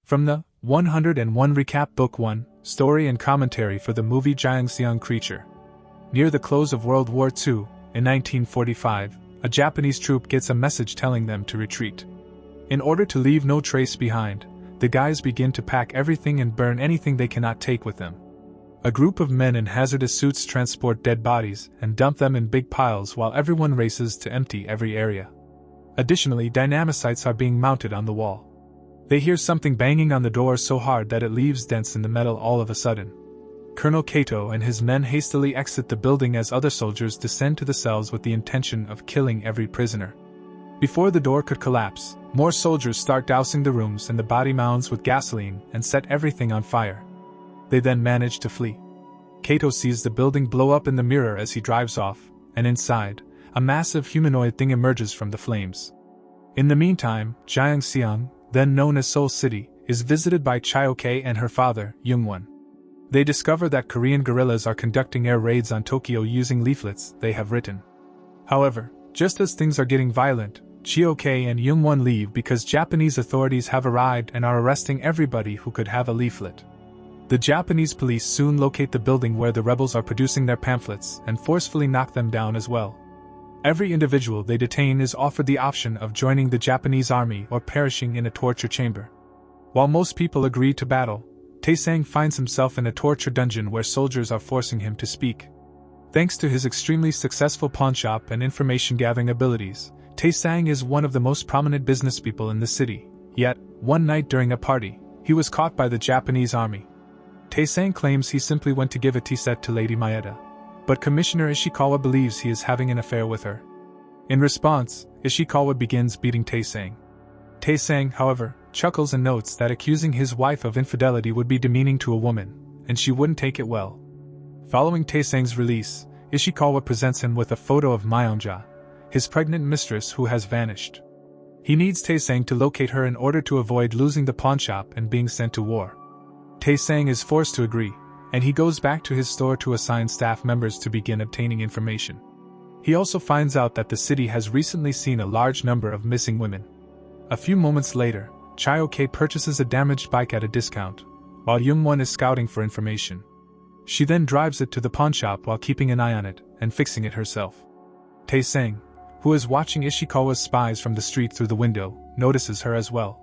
From the 101 Recap Book 1, Story and Commentary for the movie Gyeongseong Creature. Near the close of World War II, in 1945, a Japanese troop gets a message telling them to retreat. In order to leave no trace behind, the guys begin to pack everything and burn anything they cannot take with them. A group of men in hazardous suits transport dead bodies and dump them in big piles while everyone races to empty every area. Additionally, dynamicites are being mounted on the wall. They hear something banging on the door so hard that it leaves dents in the metal all of a sudden. Colonel Kato and his men hastily exit the building as other soldiers descend to the cells with the intention of killing every prisoner. Before the door could collapse, more soldiers start dousing the rooms and the body mounds with gasoline and set everything on fire. They then manage to flee. Kato sees the building blow up in the mirror as he drives off, and inside, a massive humanoid thing emerges from the flames. In the meantime, Gyeongseong, then known as Seoul City, is visited by Chayoke and her father, Youngwon. They discover that Korean guerrillas are conducting air raids on Tokyo using leaflets they have written. However, just as things are getting violent, Chayoke and Youngwon leave because Japanese authorities have arrived and are arresting everybody who could have a leaflet. The Japanese police soon locate the building where the rebels are producing their pamphlets and forcefully knock them down as well. Every individual they detain is offered the option of joining the Japanese army or perishing in a torture chamber. While most people agree to battle, Tae-sang finds himself in a torture dungeon where soldiers are forcing him to speak. Thanks to his extremely successful pawnshop and information-gathering abilities, Tae-sang is one of the most prominent businesspeople in the city, yet, one night during a party, he was caught by the Japanese army. Tae-sang claims he simply went to give a tea set to Lady Maeda, but Commissioner Ishikawa believes he is having an affair with her. In response, Ishikawa begins beating Tae-sang. Tae-sang, however, chuckles and notes that accusing his wife of infidelity would be demeaning to a woman, and she wouldn't take it well. Following Tae-sang's release, Ishikawa presents him with a photo of Myeongja, his pregnant mistress who has vanished. He needs Tae-sang to locate her in order to avoid losing the pawnshop and being sent to war. Tae-sang is forced to agree, and he goes back to his store to assign staff members to begin obtaining information. He also finds out that the city has recently seen a large number of missing women. A few moments later, Chayoke purchases a damaged bike at a discount, while Youngwon is scouting for information. She then drives it to the pawnshop while keeping an eye on it and fixing it herself. Tae-sang, who is watching Ishikawa's spies from the street through the window, notices her as well.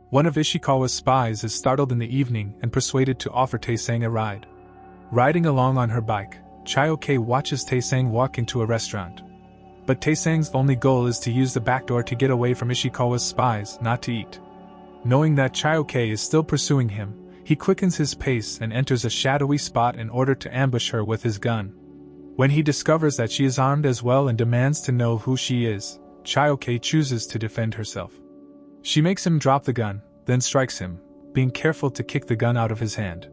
One of Ishikawa's spies is startled in the evening and persuaded to offer Tae-sang a ride. Riding along on her bike, Chayoke watches Tae-sang walk into a restaurant. But Tae-sang's only goal is to use the back door to get away from Ishikawa's spies, not to eat. Knowing that Chayoke is still pursuing him, he quickens his pace and enters a shadowy spot in order to ambush her with his gun. When he discovers that she is armed as well and demands to know who she is, Chayoke chooses to defend herself. She makes him drop the gun, then strikes him, being careful to kick the gun out of his hand.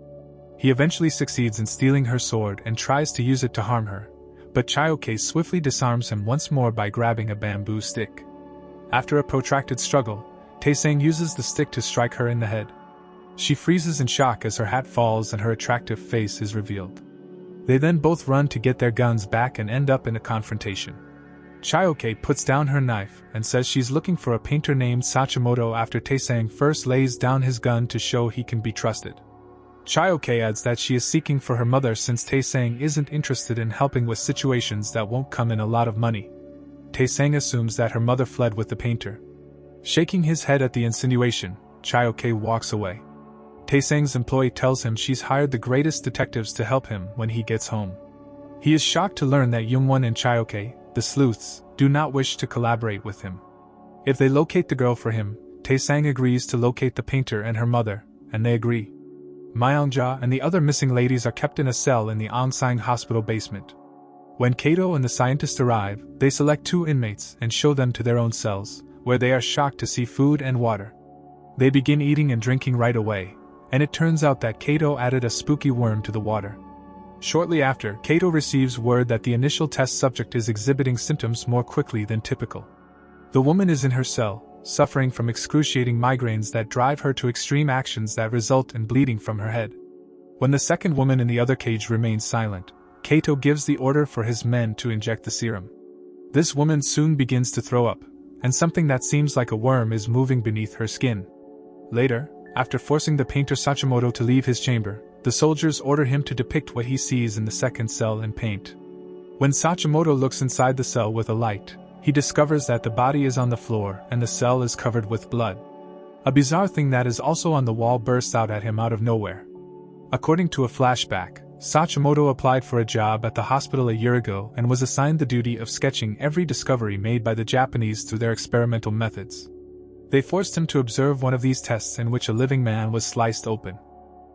He eventually succeeds in stealing her sword and tries to use it to harm her, but Chayoke swiftly disarms him once more by grabbing a bamboo stick. After a protracted struggle, Tae-sang uses the stick to strike her in the head. She freezes in shock as her hat falls and her attractive face is revealed. They then both run to get their guns back and end up in a confrontation. Chayoke puts down her knife and says she's looking for a painter named Sachimoto after Tae-sang first lays down his gun to show he can be trusted. Chayoke adds that she is seeking for her mother since Tae-sang isn't interested in helping with situations that won't come in a lot of money. Tae-sang assumes that her mother fled with the painter. Shaking his head at the insinuation, Chayoke walks away. Tae-sang's employee tells him she's hired the greatest detectives to help him when he gets home. He is shocked to learn that Youngwon and Chayoke, the sleuths, do not wish to collaborate with him. If they locate the girl for him, Tae-sang agrees to locate the painter and her mother, and they agree. Myeongja and the other missing ladies are kept in a cell in the Angsang hospital basement. When Kato and the scientist arrive, they select 2 inmates and show them to their own cells, where they are shocked to see food and water. They begin eating and drinking right away, and it turns out that Kato added a spooky worm to the water. Shortly after, Kato receives word that the initial test subject is exhibiting symptoms more quickly than typical. The woman is in her cell, suffering from excruciating migraines that drive her to extreme actions that result in bleeding from her head. When the second woman in the other cage remains silent, Kato gives the order for his men to inject the serum. This woman soon begins to throw up, and something that seems like a worm is moving beneath her skin. Later, After forcing the painter Sachimoto to leave his chamber, the soldiers order him to depict what he sees in the second cell in paint. When Sachimoto looks inside the cell with a light, he discovers that the body is on the floor and the cell is covered with blood. A bizarre thing that is also on the wall bursts out at him out of nowhere. According to a flashback, Sachimoto applied for a job at the hospital a year ago and was assigned the duty of sketching every discovery made by the Japanese through their experimental methods. They forced him to observe one of these tests in which a living man was sliced open.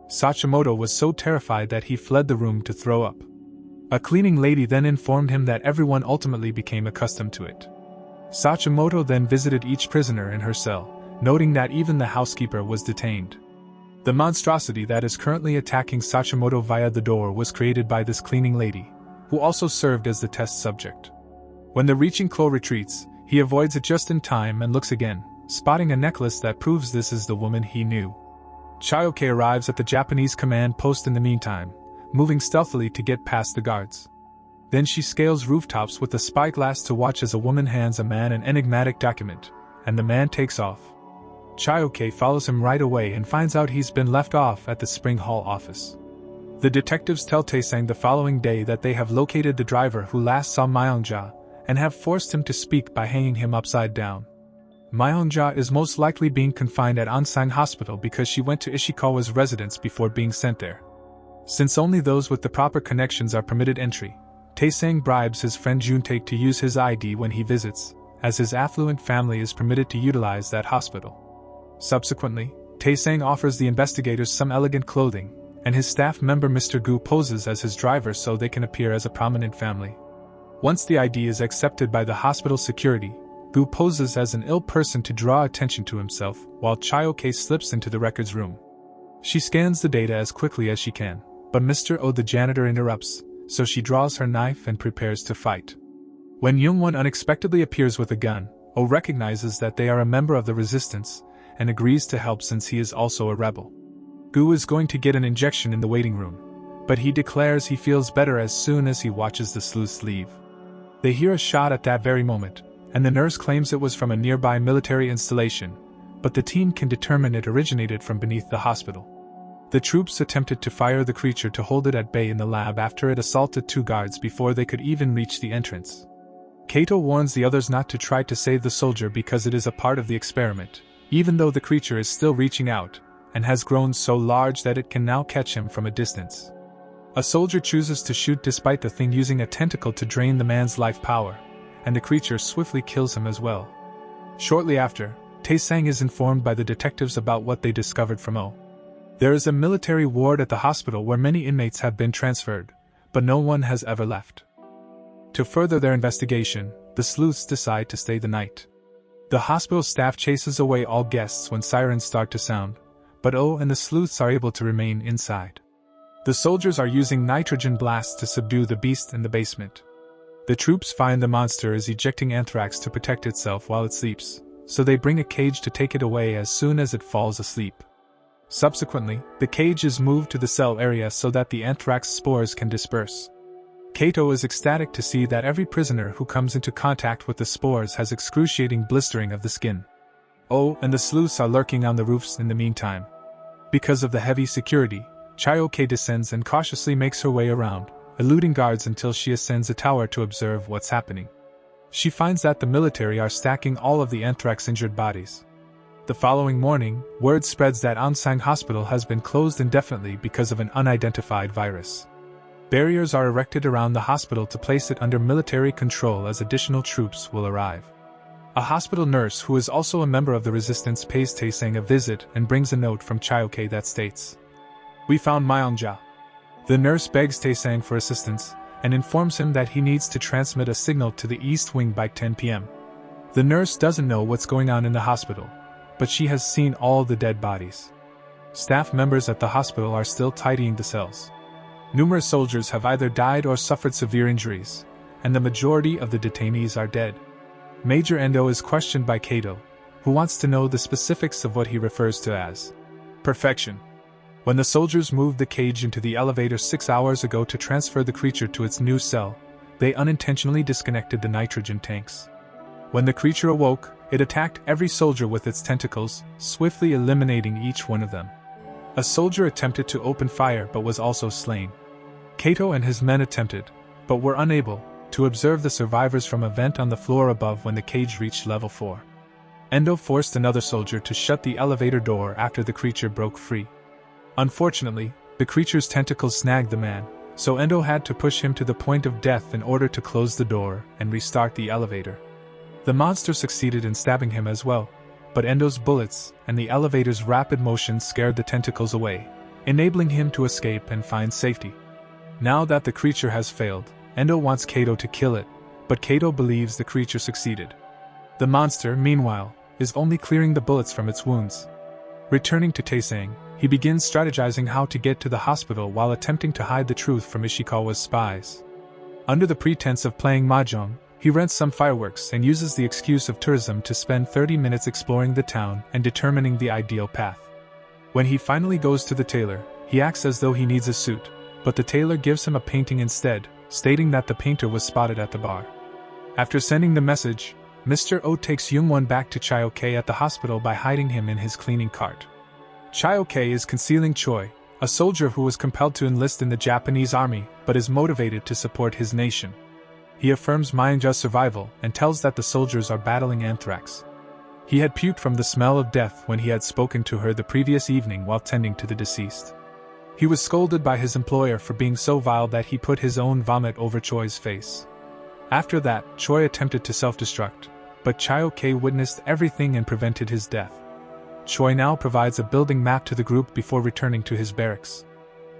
Sachimoto was so terrified that he fled the room to throw up. A cleaning lady then informed him that everyone ultimately became accustomed to it. Sachimoto then visited each prisoner in her cell, noting that even the housekeeper was detained. The monstrosity that is currently attacking Sachimoto via the door was created by this cleaning lady, who also served as the test subject. When the reaching claw retreats, he avoids it just in time and looks again, spotting a necklace that proves this is the woman he knew. Chayoke arrives at the Japanese command post in the meantime, moving stealthily to get past the guards. Then she scales rooftops with a spyglass to watch as a woman hands a man an enigmatic document, and the man takes off. Chayoke follows him right away and finds out he's been left off at the Spring Hall office. The detectives tell Taesang the following day that they have located the driver who last saw Myongja and have forced him to speak by hanging him upside down. Myongja is most likely being confined at Onsang Hospital because she went to Ishikawa's residence before being sent there. Since only those with the proper connections are permitted entry, Taesang bribes his friend Juntae to use his ID when he visits, as his affluent family is permitted to utilize that hospital. Subsequently, Taesang offers the investigators some elegant clothing, and his staff member Mr. Gu poses as his driver so they can appear as a prominent family. Once the ID is accepted by the hospital security, Gu poses as an ill person to draw attention to himself, while Chayoke slips into the records room. She scans the data as quickly as she can, but Mr. O the janitor interrupts, so she draws her knife and prepares to fight. When Youngwon unexpectedly appears with a gun, O recognizes that they are a member of the resistance, and agrees to help since he is also a rebel. Gu is going to get an injection in the waiting room, but he declares he feels better as soon as he watches the sleuths leave. They hear a shot at that very moment, and the nurse claims it was from a nearby military installation, but the team can determine it originated from beneath the hospital. The troops attempted to fire the creature to hold it at bay in the lab after it assaulted 2 guards before they could even reach the entrance. Kato warns the others not to try to save the soldier because it is a part of the experiment, even though the creature is still reaching out, and has grown so large that it can now catch him from a distance. A soldier chooses to shoot despite the thing using a tentacle to drain the man's life power, and the creature swiftly kills him as well. Shortly after, Taesang is informed by the detectives about what they discovered from O. There is a military ward at the hospital where many inmates have been transferred, but no one has ever left. To further their investigation, the sleuths decide to stay the night. The hospital staff chases away all guests when sirens start to sound, but O and the sleuths are able to remain inside. The soldiers are using nitrogen blasts to subdue the beast in the basement. The troops find the monster is ejecting anthrax to protect itself while it sleeps, so they bring a cage to take it away as soon as it falls asleep. Subsequently, the cage is moved to the cell area so that the anthrax spores can disperse. Kato is ecstatic to see that every prisoner who comes into contact with the spores has excruciating blistering of the skin. O and the sleuths are lurking on the roofs in the meantime. Because of the heavy security, Chayoke descends and cautiously makes her way around, eluding guards until she ascends a tower to observe what's happening. She finds that the military are stacking all of the anthrax-injured bodies. The following morning, word spreads that Onsang Hospital has been closed indefinitely because of an unidentified virus. Barriers are erected around the hospital to place it under military control as additional troops will arrive. A hospital nurse who is also a member of the resistance pays Taesang a visit and brings a note from Chayoke that states, "We found Myongja." The nurse begs Taesang for assistance, and informs him that he needs to transmit a signal to the East Wing by 10 p.m. The nurse doesn't know what's going on in the hospital, but she has seen all the dead bodies. Staff members at the hospital are still tidying the cells. Numerous soldiers have either died or suffered severe injuries, and the majority of the detainees are dead. Major Endo is questioned by Kato, who wants to know the specifics of what he refers to as perfection. When the soldiers moved the cage into the elevator 6 hours ago to transfer the creature to its new cell, they unintentionally disconnected the nitrogen tanks. When the creature awoke, It attacked every soldier with its tentacles, swiftly eliminating each one of them. A soldier attempted to open fire but was also slain. Kato and his men attempted, but were unable, to observe the survivors from a vent on the floor above when the cage reached level 4. Endo forced another soldier to shut the elevator door after the creature broke free. Unfortunately, the creature's tentacles snagged the man, so Endo had to push him to the point of death in order to close the door and restart the elevator. The monster succeeded in stabbing him as well, but Endo's bullets and the elevator's rapid motion scared the tentacles away, enabling him to escape and find safety. Now that the creature has failed, Endo wants Kato to kill it, but Kato believes the creature succeeded. The monster, meanwhile, is only clearing the bullets from its wounds. Returning to Taesang, he begins strategizing how to get to the hospital while attempting to hide the truth from Ishikawa's spies. Under the pretense of playing mahjong, he rents some fireworks and uses the excuse of tourism to spend 30 minutes exploring the town and determining the ideal path. When he finally goes to the tailor, he acts as though he needs a suit, but the tailor gives him a painting instead, stating that the painter was spotted at the bar. After sending the message, Mr. O takes Youngwon back to Chaoke at the hospital by hiding him in his cleaning cart. Chaoke is concealing Choi, a soldier who was compelled to enlist in the Japanese army but is motivated to support his nation. He affirms Myungja's survival and tells that the soldiers are battling anthrax. He had puked from the smell of death when he had spoken to her the previous evening while tending to the deceased. He was scolded by his employer for being so vile that he put his own vomit over Choi's face. After that, Choi attempted to self-destruct, but Chaoke witnessed everything and prevented his death. Choi now provides a building map to the group before returning to his barracks.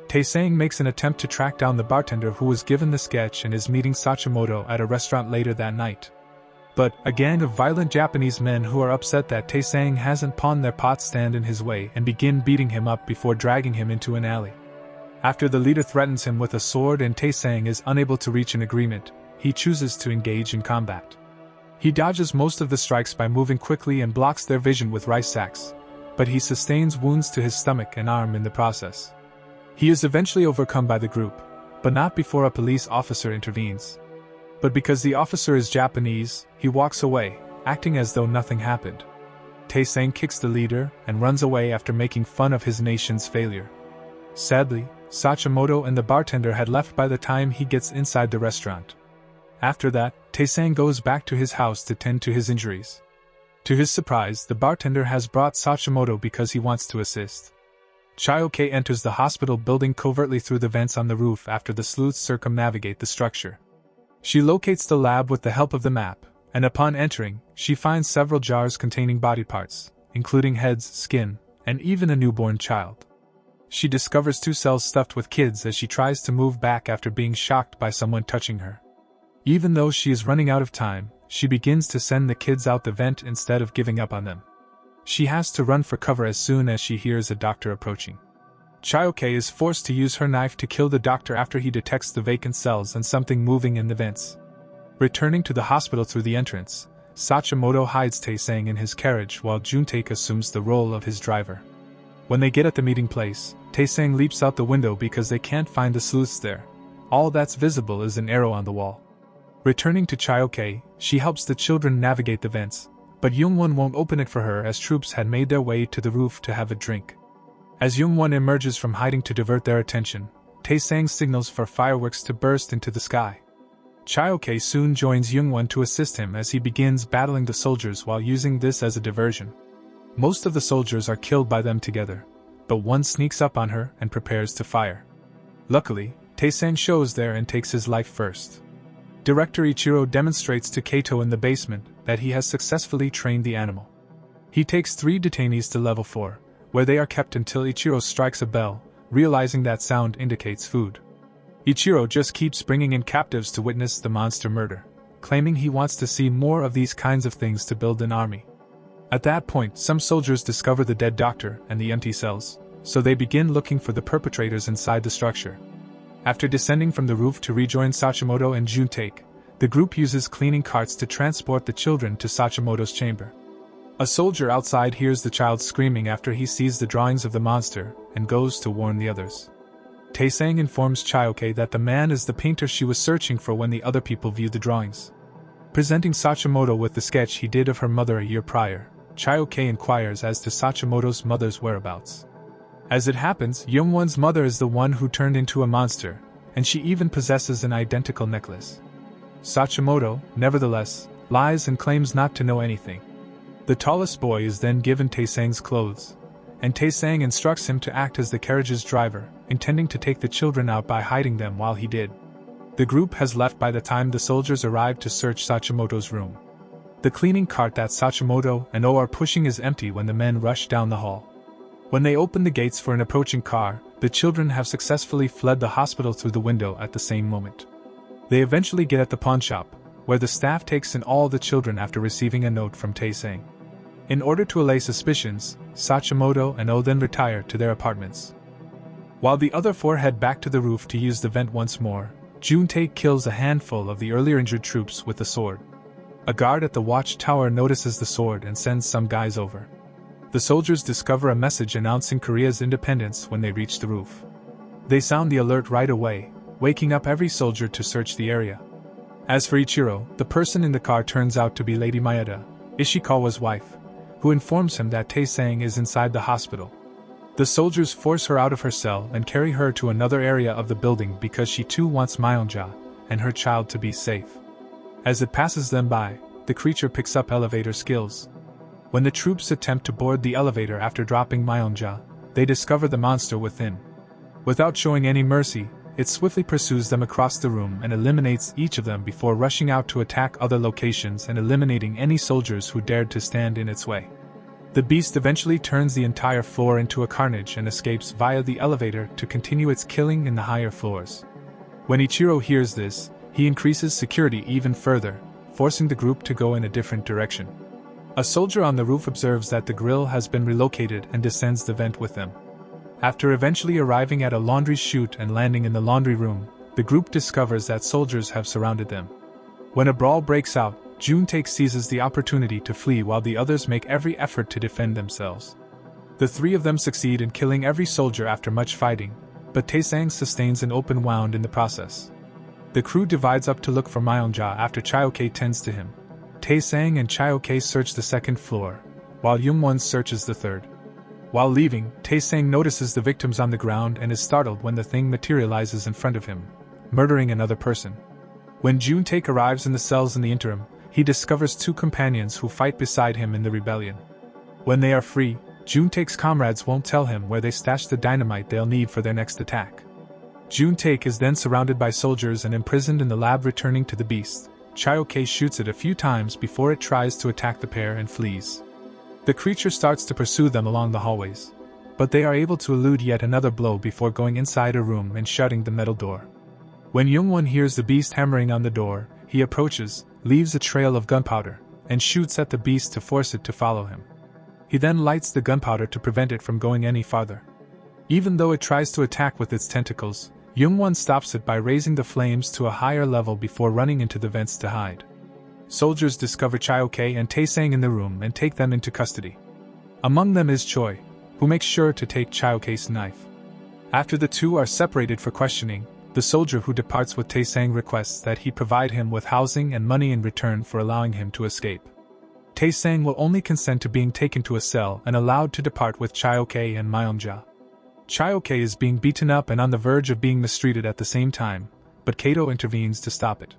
Taesang makes an attempt to track down the bartender who was given the sketch and is meeting Sachimoto at a restaurant later that night. But a gang of violent Japanese men who are upset that Taesang hasn't pawned their pot stand in his way and begin beating him up before dragging him into an alley. After the leader threatens him with a sword and Taesang is unable to reach an agreement, he chooses to engage in combat. He dodges most of the strikes by moving quickly and blocks their vision with rice sacks, but he sustains wounds to his stomach and arm in the process. He is eventually overcome by the group, but not before a police officer intervenes. But because the officer is Japanese, he walks away, acting as though nothing happened. Taesang kicks the leader and runs away after making fun of his nation's failure. Sadly, Sachimoto and the bartender had left by the time he gets inside the restaurant. After that, Taesang goes back to his house to tend to his injuries. To his surprise, the bartender has brought Sachimoto because he wants to assist. Chaoke enters the hospital building covertly through the vents on the roof after the sleuths circumnavigate the structure. She locates the lab with the help of the map, and upon entering, she finds several jars containing body parts, including heads, skin, and even a newborn child. She discovers 2 cells stuffed with kids as she tries to move back after being shocked by someone touching her. Even though she is running out of time, she begins to send the kids out the vent instead of giving up on them. She has to run for cover as soon as she hears a doctor approaching. Chaoke is forced to use her knife to kill the doctor after he detects the vacant cells and something moving in the vents. Returning to the hospital through the entrance, Sachimoto hides Taesang in his carriage while Juntae assumes the role of his driver. When they get at the meeting place, Taesang leaps out the window because they can't find the sleuths there. All that's visible is an arrow on the wall. Returning to Chaoke, she helps the children navigate the vents, but Youngwon won't open it for her as troops had made their way to the roof to have a drink. As Youngwon emerges from hiding to divert their attention, Taesang signals for fireworks to burst into the sky. Chaoke soon joins Youngwon to assist him as he begins battling the soldiers while using this as a diversion. Most of the soldiers are killed by them together, but one sneaks up on her and prepares to fire. Luckily, Taesang shows there and takes his life first. Director Ichiro demonstrates to Kato in the basement that he has successfully trained the animal. He takes 3 detainees to level 4, where they are kept until Ichiro strikes a bell, realizing that sound indicates food. Ichiro just keeps bringing in captives to witness the monster murder, claiming he wants to see more of these kinds of things to build an army. At that point, some soldiers discover the dead doctor and the empty cells, so they begin looking for the perpetrators inside the structure. After descending from the roof to rejoin Sachimoto and Juntae, the group uses cleaning carts to transport the children to Sachimoto's chamber. A soldier outside hears the child screaming after he sees the drawings of the monster and goes to warn the others. Taesang informs Chaoke that the man is the painter she was searching for when the other people view the drawings. Presenting Sachimoto with the sketch he did of her mother a year prior, Chioke inquires as to Sachimoto's mother's whereabouts. As it happens, Youngwon's mother is the one who turned into a monster, and she even possesses an identical necklace. Sachimoto, nevertheless, lies and claims not to know anything. The tallest boy is then given Taesang's clothes, and Taesang instructs him to act as the carriage's driver, intending to take the children out by hiding them while he did. The group has left by the time the soldiers arrive to search Sachimoto's room. The cleaning cart that Sachimoto and O are pushing is empty when the men rush down the hall. When they open the gates for an approaching car, the children have successfully fled the hospital through the window at the same moment. They eventually get at the pawnshop, where the staff takes in all the children after receiving a note from Taesang. In order to allay suspicions, Sachimoto and O then retire to their apartments. While the other four head back to the roof to use the vent once more, Juntae kills a handful of the earlier injured troops with a sword. A guard at the watchtower notices the sword and sends some guys over. The soldiers discover a message announcing Korea's independence when they reach the roof. They sound the alert right away, waking up every soldier to search the area. As for Ichiro, the person in the car turns out to be Lady Maeda, Ishikawa's wife, who informs him that Taesang is inside the hospital. The soldiers force her out of her cell and carry her to another area of the building because she too wants Myonja and her child to be safe. As it passes them by, the creature picks up elevator skills. When the troops attempt to board the elevator after dropping Myonja, they discover the monster within. Without showing any mercy, it swiftly pursues them across the room and eliminates each of them before rushing out to attack other locations and eliminating any soldiers who dared to stand in its way. The beast eventually turns the entire floor into a carnage and escapes via the elevator to continue its killing in the higher floors. When Ichiro hears this, he increases security even further, forcing the group to go in a different direction. A soldier on the roof observes that the grill has been relocated and descends the vent with them. After eventually arriving at a laundry chute and landing in the laundry room, the group discovers that soldiers have surrounded them. When a brawl breaks out, Juntae seizes the opportunity to flee while the others make every effort to defend themselves. The three of them succeed in killing every soldier after much fighting, but Taesang sustains an open wound in the process. The crew divides up to look for Myonja after Chioke tends to him. Taesang and Chioke search the second floor, while Youngwon searches the third. While leaving, Taesang notices the victims on the ground and is startled when the thing materializes in front of him, murdering another person. When Juntae arrives in the cells in the interim, he discovers two companions who fight beside him in the rebellion. When they are free, Juntae's comrades won't tell him where they stashed the dynamite they'll need for their next attack. Juntae is then surrounded by soldiers and imprisoned in the lab. Returning to the beast, Chioke shoots it a few times before it tries to attack the pair and flees. The creature starts to pursue them along the hallways, but they are able to elude yet another blow before going inside a room and shutting the metal door. When Youngwon hears the beast hammering on the door, he approaches, leaves a trail of gunpowder, and shoots at the beast to force it to follow him. He then lights the gunpowder to prevent it from going any farther. Even though it tries to attack with its tentacles, Youngwon stops it by raising the flames to a higher level before running into the vents to hide. Soldiers discover Chioke and Taesang in the room and take them into custody. Among them is Choi, who makes sure to take Chioke's knife. After the two are separated for questioning, the soldier who departs with Taesang requests that he provide him with housing and money in return for allowing him to escape. Taesang will only consent to being taken to a cell and allowed to depart with Chioke and Myonja. Chioke is being beaten up and on the verge of being mistreated at the same time, but Kato intervenes to stop it.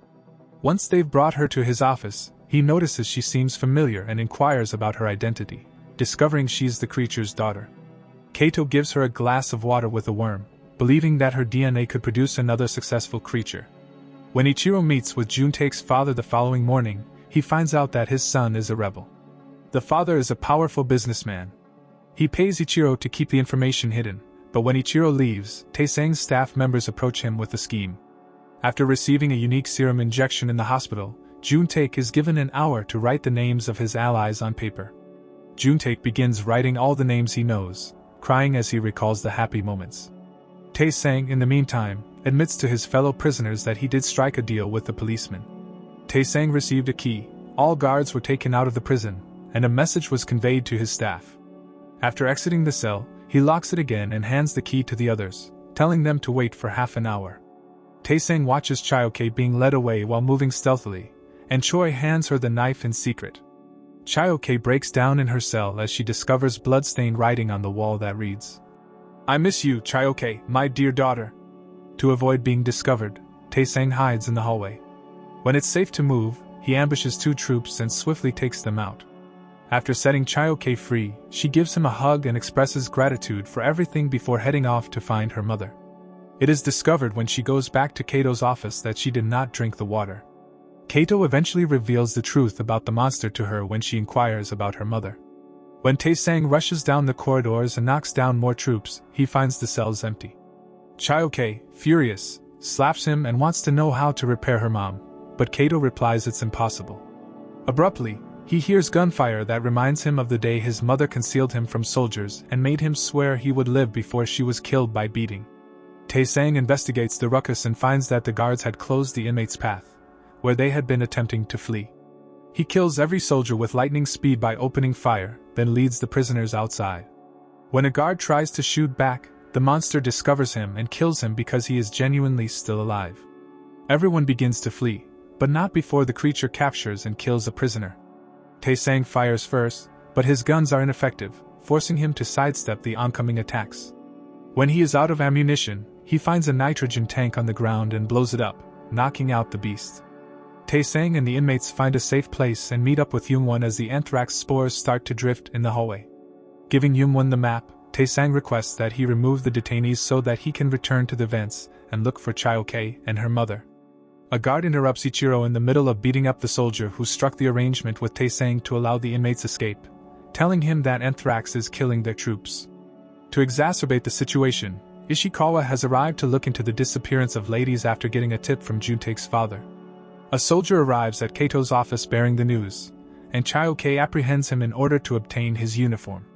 Once they've brought her to his office, he notices she seems familiar and inquires about her identity, discovering she's the creature's daughter. Kato gives her a glass of water with a worm, believing that her DNA could produce another successful creature. When Ichiro meets with Juntae's father the following morning, he finds out that his son is a rebel. The father is a powerful businessman. He pays Ichiro to keep the information hidden, but when Ichiro leaves, Taesang's staff members approach him with a scheme. After receiving a unique serum injection in the hospital, Juntae is given an hour to write the names of his allies on paper. Juntae begins writing all the names he knows, crying as he recalls the happy moments. Taesang, in the meantime, admits to his fellow prisoners that he did strike a deal with the policeman. Taesang received a key, all guards were taken out of the prison, and a message was conveyed to his staff. After exiting the cell, he locks it again and hands the key to the others, telling them to wait for half an hour. Taesang watches Chioke being led away while moving stealthily, and Choi hands her the knife in secret. Chae-ok breaks down in her cell as she discovers blood-stained writing on the wall that reads, "I miss you, Chae-ok, my dear daughter." To avoid being discovered, Tae-sang hides in the hallway. When it's safe to move, he ambushes 2 troops and swiftly takes them out. After setting Chae-ok free, she gives him a hug and expresses gratitude for everything before heading off to find her mother. It is discovered when she goes back to Kato's office that she did not drink the water. Kato eventually reveals the truth about the monster to her when she inquires about her mother. When Tae-sang rushes down the corridors and knocks down more troops, he finds the cells empty. Chae-ok, furious, slaps him and wants to know how to repair her mom, but Kato replies it's impossible. Abruptly, he hears gunfire that reminds him of the day his mother concealed him from soldiers and made him swear he would live before she was killed by beating. Tae-sang investigates the ruckus and finds that the guards had closed the inmates' path, where they had been attempting to flee. He kills every soldier with lightning speed by opening fire, then leads the prisoners outside. When a guard tries to shoot back, the monster discovers him and kills him because he is genuinely still alive. Everyone begins to flee, but not before the creature captures and kills a prisoner. Tae-sang fires first, but his guns are ineffective, forcing him to sidestep the oncoming attacks. When he is out of ammunition, he finds a nitrogen tank on the ground and blows it up, knocking out the beast. Tae-sang and the inmates find a safe place and meet up with Young-won as the anthrax spores start to drift in the hallway. Giving Young-won the map, Tae-sang requests that he remove the detainees so that he can return to the vents and look for Chae-ok and her mother. A guard interrupts Ichiro in the middle of beating up the soldier who struck the arrangement with Tae-sang to allow the inmates escape, telling him that anthrax is killing their troops. To exacerbate the situation, Ishikawa has arrived to look into the disappearance of ladies after getting a tip from Juntake's father. A soldier arrives at Kato's office bearing the news, and Chae-ok apprehends him in order to obtain his uniform.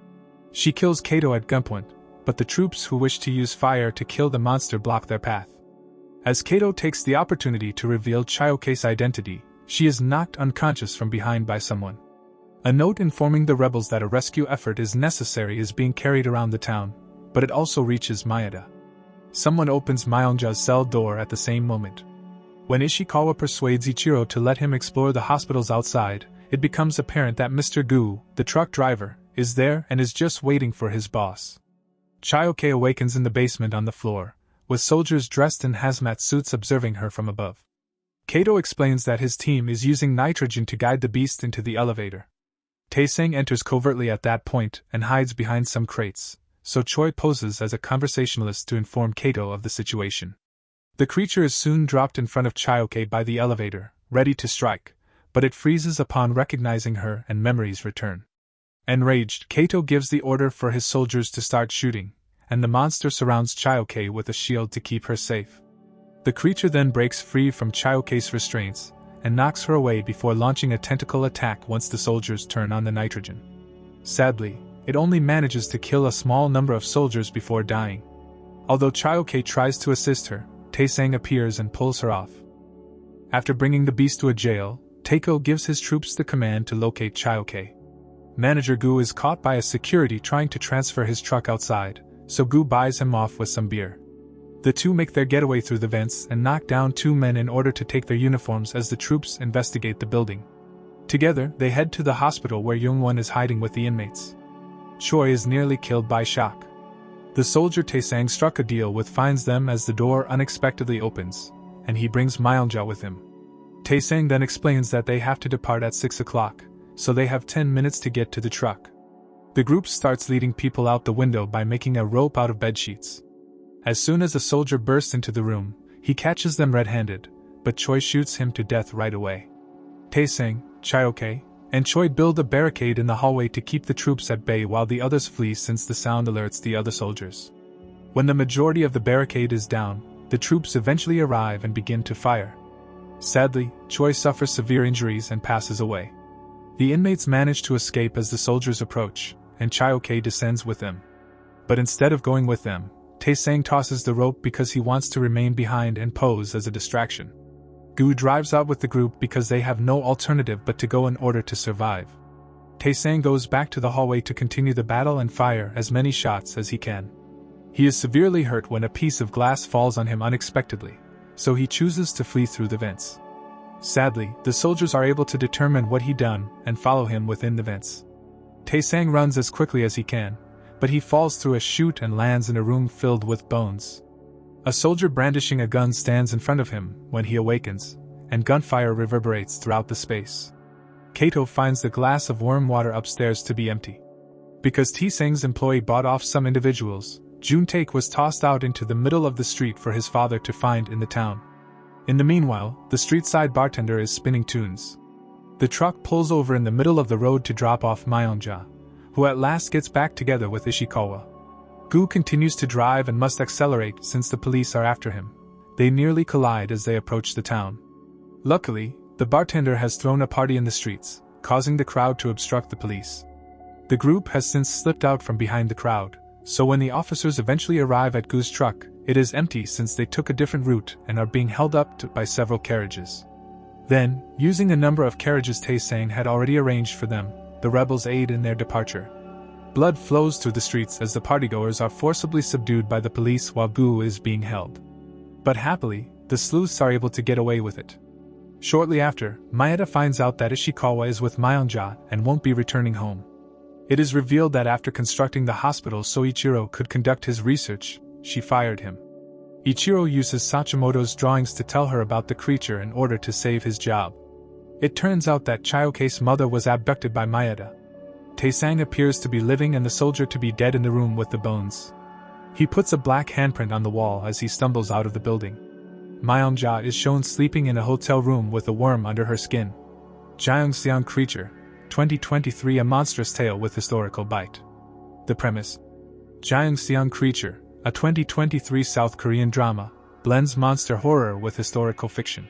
She kills Kato at gunpoint, but the troops who wish to use fire to kill the monster block their path. As Kato takes the opportunity to reveal Chae-ok's identity, she is knocked unconscious from behind by someone. A note informing the rebels that a rescue effort is necessary is being carried around the town, but it also reaches Maeda. Someone opens Myongja's cell door at the same moment. When Ishikawa persuades Ichiro to let him explore the hospitals outside, it becomes apparent that Mr. Gu, the truck driver, is there and is just waiting for his boss. Chae-ok awakens in the basement on the floor, with soldiers dressed in hazmat suits observing her from above. Kato explains that his team is using nitrogen to guide the beast into the elevator. Tae-sang enters covertly at that point and hides behind some crates, so Choi poses as a conversationalist to inform Kato of the situation. The creature is soon dropped in front of Chae-ok by the elevator, ready to strike, but it freezes upon recognizing her and memories return. Enraged, Kato gives the order for his soldiers to start shooting, and the monster surrounds Chae-ok with a shield to keep her safe. The creature then breaks free from Chae-ok's restraints and knocks her away before launching a tentacle attack once the soldiers turn on the nitrogen. Sadly, it only manages to kill a small number of soldiers before dying. Although Chae-ok tries to assist her, Tae-sang appears and pulls her off. After bringing the beast to a jail, Taeko gives his troops the command to locate Chae-ok. Manager Gu is caught by a security trying to transfer his truck outside, so Gu buys him off with some beer. The two make their getaway through the vents and knock down 2 men in order to take their uniforms as the troops investigate the building. Together, they head to the hospital where Young-won is hiding with the inmates. Choi is nearly killed by shock. The soldier Tae-sang struck a deal with finds them as the door unexpectedly opens, and he brings Myongja with him. Tae-sang then explains that they have to depart at 6 o'clock, so they have 10 minutes to get to the truck. The group starts leading people out the window by making a rope out of bedsheets. As soon as a soldier bursts into the room, he catches them red-handed, but Choi shoots him to death right away. Tae-sang, Chae-ok, and Choi build a barricade in the hallway to keep the troops at bay while the others flee since the sound alerts the other soldiers. When the majority of the barricade is down, the troops eventually arrive and begin to fire. Sadly, Choi suffers severe injuries and passes away. The inmates manage to escape as the soldiers approach, and Chae-ok descends with them. But instead of going with them, Tae-sang tosses the rope because he wants to remain behind and pose as a distraction. Gu drives out with the group because they have no alternative but to go in order to survive. Tae-sang goes back to the hallway to continue the battle and fire as many shots as he can. He is severely hurt when a piece of glass falls on him unexpectedly, so he chooses to flee through the vents. Sadly, the soldiers are able to determine what he done and follow him within the vents. Tae-sang runs as quickly as he can, but he falls through a chute and lands in a room filled with bones. A soldier brandishing a gun stands in front of him when he awakens, and gunfire reverberates throughout the space. Kato finds the glass of worm water upstairs to be empty. Because Tae-sang's employee bought off some individuals, Jun-taek was tossed out into the middle of the street for his father to find in the town. In the meanwhile, the street-side bartender is spinning tunes. The truck pulls over in the middle of the road to drop off Myung-ja, who at last gets back together with Ishikawa. Gu continues to drive and must accelerate since the police are after him. They nearly collide as they approach the town. Luckily, the bartender has thrown a party in the streets, causing the crowd to obstruct the police. The group has since slipped out from behind the crowd, so when the officers eventually arrive at Gu's truck, it is empty since they took a different route and are being held up by several carriages. Then, using a number of carriages Tae-sang had already arranged for them, the rebels aid in their departure. Blood flows through the streets as the partygoers are forcibly subdued by the police while Gu is being held. But happily, the sleuths are able to get away with it. Shortly after, Maeda finds out that Ishikawa is with Myung-ja and won't be returning home. It is revealed that after constructing the hospital so Ichiro could conduct his research, she fired him. Ichiro uses Sachimoto's drawings to tell her about the creature in order to save his job. It turns out that Chioke's mother was abducted by Maeda. Tae-sang appears to be living and the soldier to be dead in the room with the bones. He puts a black handprint on the wall as he stumbles out of the building. Myung-ja is shown sleeping in a hotel room with a worm under her skin. Gyeongseong Creature, 2023, a monstrous tale with historical bite. The premise: Gyeongseong Creature, a 2023 South Korean drama, blends monster horror with historical fiction.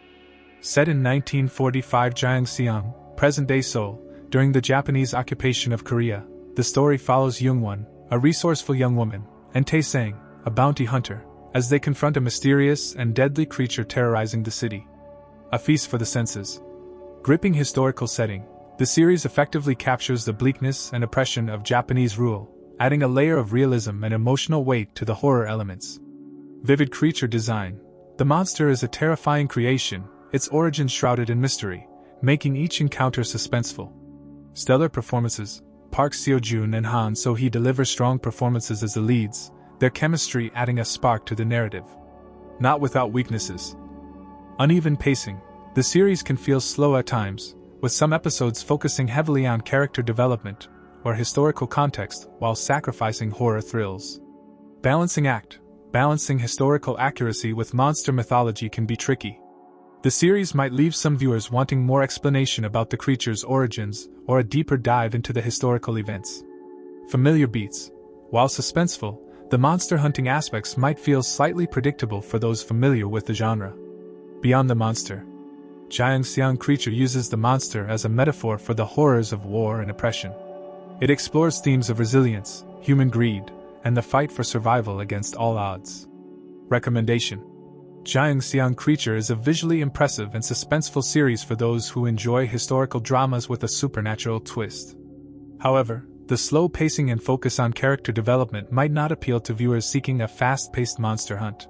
Set in 1945 Gyeongseong, present-day Seoul, during the Japanese occupation of Korea, the story follows Young-won, a resourceful young woman, and Tae-sang, a bounty hunter, as they confront a mysterious and deadly creature terrorizing the city. A feast for the senses. Gripping historical setting, the series effectively captures the bleakness and oppression of Japanese rule, adding a layer of realism and emotional weight to the horror elements. Vivid creature design. The monster is a terrifying creation, its origin shrouded in mystery, making each encounter suspenseful. Stellar performances. Park Seo-joon and Han So-hee deliver strong performances as the leads, their chemistry adding a spark to the narrative. Not without weaknesses. Uneven pacing. The series can feel slow at times, with some episodes focusing heavily on character development or historical context while sacrificing horror thrills. Balancing act. Balancing historical accuracy with monster mythology can be tricky. The series might leave some viewers wanting more explanation about the creature's origins or a deeper dive into the historical events. Familiar beats. While suspenseful, the monster hunting aspects might feel slightly predictable for those familiar with the genre. Beyond the monster. Gyeongseong Creature uses the monster as a metaphor for the horrors of war and oppression. It explores themes of resilience, human greed, and the fight for survival against all odds. Recommendation: Gyeongseong Creature is a visually impressive and suspenseful series for those who enjoy historical dramas with a supernatural twist. However, the slow pacing and focus on character development might not appeal to viewers seeking a fast-paced monster hunt.